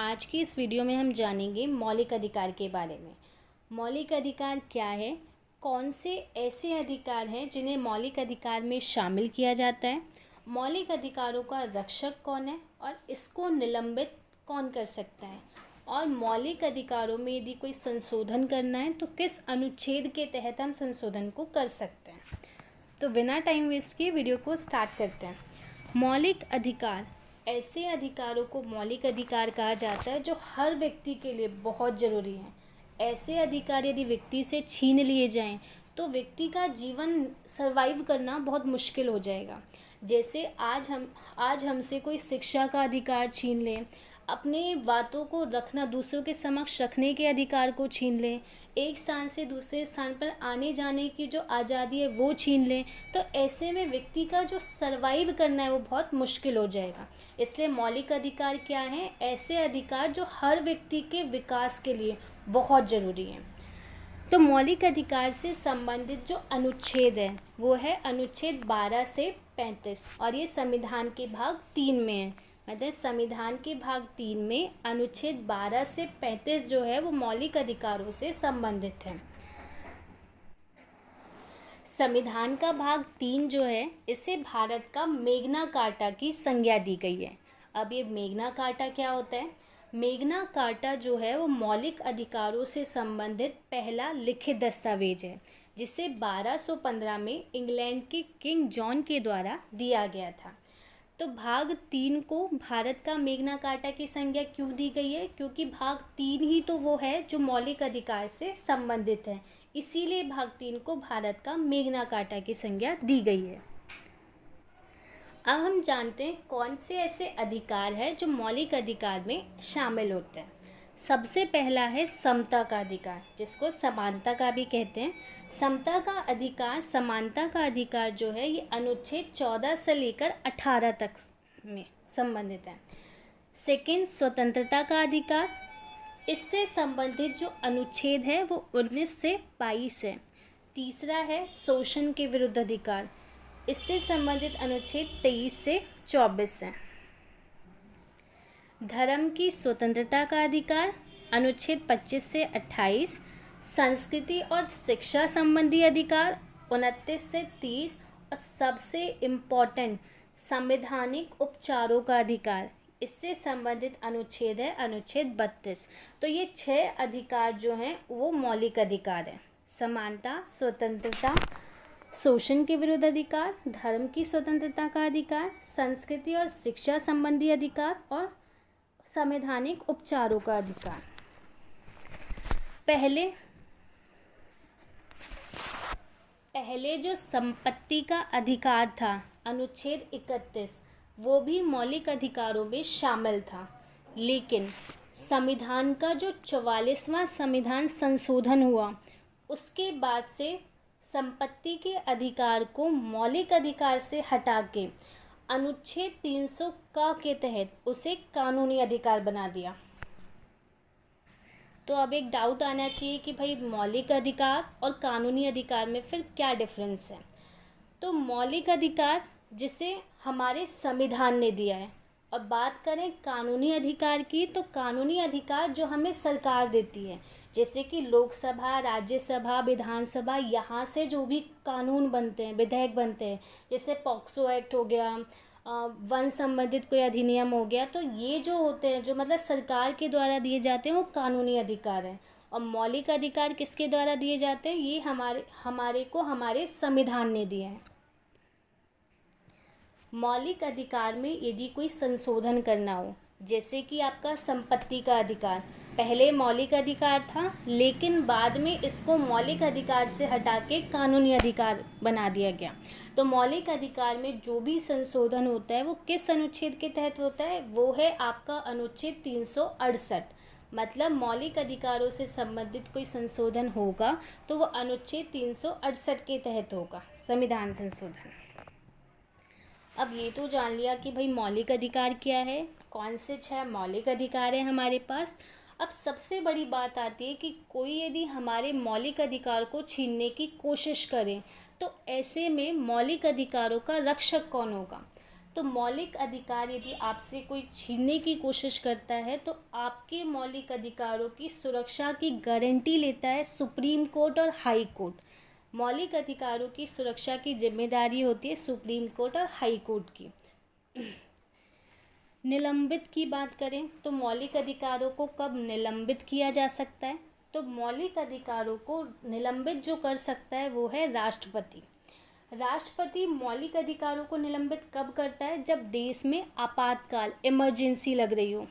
आज की इस वीडियो में हम जानेंगे मौलिक अधिकार के बारे में। मौलिक अधिकार क्या है, कौन से ऐसे अधिकार हैं जिन्हें मौलिक अधिकार में शामिल किया जाता है, मौलिक अधिकारों का रक्षक कौन है और इसको निलंबित कौन कर सकता है, और मौलिक अधिकारों में यदि कोई संशोधन करना है तो किस अनुच्छेद के तहत हम संशोधन को कर सकते हैं। तो बिना टाइम वेस्ट किए वीडियो को स्टार्ट करते हैं। मौलिक अधिकार, ऐसे अधिकारों को मौलिक अधिकार कहा जाता है जो हर व्यक्ति के लिए बहुत ज़रूरी है। ऐसे अधिकार यदि व्यक्ति से छीन लिए जाएं तो व्यक्ति का जीवन सर्वाइव करना बहुत मुश्किल हो जाएगा। जैसे आज हमसे कोई शिक्षा का अधिकार छीन लें, अपने बातों को रखना, दूसरों के समक्ष रखने के अधिकार को छीन लें, एक स्थान से दूसरे स्थान पर आने जाने की जो आज़ादी है वो छीन लें, तो ऐसे में व्यक्ति का जो सर्वाइव करना है वो बहुत मुश्किल हो जाएगा। इसलिए मौलिक अधिकार क्या हैं? ऐसे अधिकार जो हर व्यक्ति के विकास के लिए बहुत ज़रूरी हैं। तो मौलिक अधिकार से संबंधित जो अनुच्छेद है वो है अनुच्छेद 12 से 35 और ये संविधान के भाग 3 में है। मतलब संविधान के भाग 3 में अनुच्छेद 12 से 35 जो है वो मौलिक अधिकारों से संबंधित है। संविधान का भाग 3 जो है इसे भारत का मैग्ना कार्टा की संज्ञा दी गई है। अब ये मैग्ना कार्टा क्या होता है? मैग्ना कार्टा जो है वो मौलिक अधिकारों से संबंधित पहला लिखित दस्तावेज है, जिसे 1215 में इंग्लैंड के किंग जॉन के द्वारा दिया गया था। तो भाग 3 को भारत का मैग्ना कार्टा की संज्ञा क्यों दी गई है? क्योंकि भाग 3 ही तो वो है जो मौलिक अधिकार से संबंधित है, इसीलिए भाग 3 को भारत का मैग्ना कार्टा की संज्ञा दी गई है। अब हम जानते हैं कौन से ऐसे अधिकार हैं जो मौलिक अधिकार में शामिल होते हैं। सबसे पहला है समता का अधिकार, जिसको समानता का भी कहते हैं। समता का अधिकार, समानता का अधिकार जो है ये अनुच्छेद 14 से लेकर 18 तक में संबंधित है। सेकंड, स्वतंत्रता का अधिकार, इससे संबंधित जो अनुच्छेद है वो 19 से 22 है। तीसरा है शोषण के विरुद्ध अधिकार, इससे संबंधित अनुच्छेद 23 से 24 है। धर्म की स्वतंत्रता का अधिकार, अनुच्छेद 25 से 28। संस्कृति और शिक्षा संबंधी अधिकार 29 से 30। और सबसे इम्पोर्टेंट संवैधानिक उपचारों का अधिकार, इससे संबंधित अनुच्छेद है अनुच्छेद 32। तो ये 6 अधिकार जो हैं वो मौलिक अधिकार हैं। समानता, स्वतंत्रता, शोषण के विरुद्ध अधिकार, धर्म की स्वतंत्रता का अधिकार, संस्कृति और शिक्षा संबंधी अधिकार और संवैधानिक उपचारों का अधिकार। पहले जो संपत्ति का अधिकार था अनुच्छेद 31, वो भी मौलिक अधिकारों में शामिल था, लेकिन संविधान का जो 44वां संविधान संशोधन हुआ उसके बाद से संपत्ति के अधिकार को मौलिक अधिकार से हटा के अनुच्छेद 300 का के तहत उसे कानूनी अधिकार बना दिया। तो अब एक डाउट आना चाहिए कि भाई मौलिक अधिकार और कानूनी अधिकार में फिर क्या डिफरेंस है? तो मौलिक अधिकार जिसे हमारे संविधान ने दिया है, और बात करें कानूनी अधिकार की, तो कानूनी अधिकार जो हमें सरकार देती है, जैसे कि लोकसभा, राज्यसभा, विधानसभा, यहाँ से जो भी कानून बनते हैं, विधेयक बनते हैं, जैसे पॉक्सो एक्ट हो गया, वन संबंधित कोई अधिनियम हो गया, तो ये जो होते हैं जो मतलब सरकार के द्वारा दिए जाते हैं वो कानूनी अधिकार हैं। और मौलिक अधिकार किसके द्वारा दिए जाते हैं? ये हमारे संविधान ने दिए हैं। मौलिक अधिकार में यदि कोई संशोधन करना हो, जैसे कि आपका संपत्ति का अधिकार पहले मौलिक अधिकार था, लेकिन बाद में इसको मौलिक अधिकार से हटा के कानूनी अधिकार बना दिया गया। तो मौलिक अधिकार में जो भी संशोधन होता है वो किस अनुच्छेद के तहत होता है? वो है आपका अनुच्छेद 368। मतलब मौलिक अधिकारों से संबंधित कोई संशोधन होगा तो वो अनुच्छेद 368 के तहत होगा, संविधान संशोधन। अब ये तो जान लिया कि भाई मौलिक अधिकार क्या है, कौन से 6 मौलिक अधिकार हैं हमारे पास। अब सबसे बड़ी बात आती है कि कोई यदि हमारे मौलिक अधिकार को छीनने की कोशिश करे तो ऐसे में मौलिक अधिकारों का रक्षक कौन होगा? तो मौलिक अधिकार यदि आपसे कोई छीनने की कोशिश करता है तो आपके मौलिक अधिकारों की सुरक्षा की गारंटी लेता है सुप्रीम कोर्ट और हाई कोर्ट। मौलिक अधिकारों की सुरक्षा की जिम्मेदारी होती है सुप्रीम कोर्ट और हाई कोर्ट की। निलंबित की बात करें तो मौलिक अधिकारों को कब निलंबित किया जा सकता है? तो मौलिक अधिकारों को निलंबित जो कर सकता है वो है राष्ट्रपति। राष्ट्रपति मौलिक अधिकारों को निलंबित कब करता है? जब देश में आपातकाल, इमरजेंसी लग रही हो।